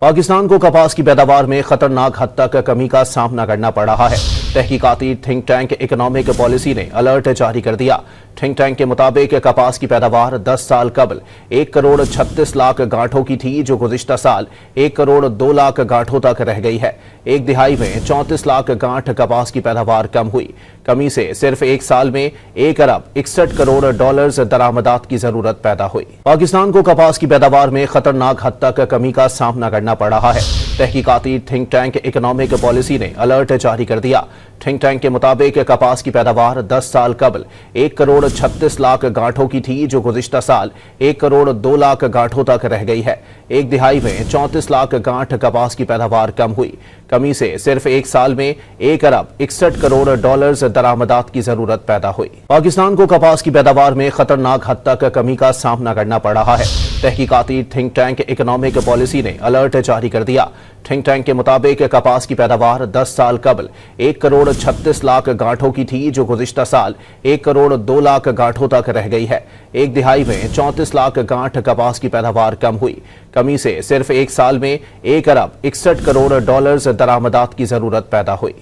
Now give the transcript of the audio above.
पाकिस्तान को कपास की पैदावार में खतरनाक हद तक कमी का सामना करना पड़ रहा है। तहकीकाती थिंक टैंक इकोनॉमिक पॉलिसी ने अलर्ट जारी कर दिया। थिंक टैंक के मुताबिक कपास की पैदावार 10 साल कबल 1 करोड़ 36 लाख गांठों की थी, जो गुज़िश्ता साल 1 करोड़ 2 लाख गांठों तक रह गई है। एक दिहाई में 34 लाख गांठ कपास की पैदावार कम हुई। कमी से सिर्फ एक साल में 1 अरब 61 करोड़ डॉलर्स दरामदात की जरूरत पैदा हुई। पाकिस्तान को कपास की पैदावार में खतरनाक हद तक कमी का सामना करना पड़ रहा है। तहकीकाती थिंक टैंक इकोनॉमिक पॉलिसी ने अलर्ट जारी कर दिया। थिंक टैंक के मुताबिक कपास की पैदावार 10 साल कबल 1 करोड़ 36 लाख गांठों की थी, जो गुज़िश्ता साल 1 करोड़ 2 लाख गांठों तक रह गई है। एक दिहाई में 34 लाख गांठ कपास की पैदावार कम हुई। कमी से सिर्फ एक साल में 1 अरब 61 करोड़ डॉलर्स दरामदात की जरूरत पैदा हुई। पाकिस्तान को कपास की पैदावार में खतरनाक हद तक कमी का सामना करना पड़ रहा है। तहकीकाती थिंक टैंक इकोनॉमिक पॉलिसी ने अलर्ट जारी कर दिया। थिंक टैंक के मुताबिक कपास की पैदावार 10 साल कबल 1 करोड़ 36 लाख गांठों की थी, जो गुज़िश्ता साल 1 करोड़ 2 लाख गांठों तक रह गई है। एक दिहाई में 34 लाख गांठ कपास की पैदावार कम हुई। कमी से सिर्फ एक साल में 1 अरब 61 करोड़ डॉलर्स दरामदात की जरूरत पैदा हुई।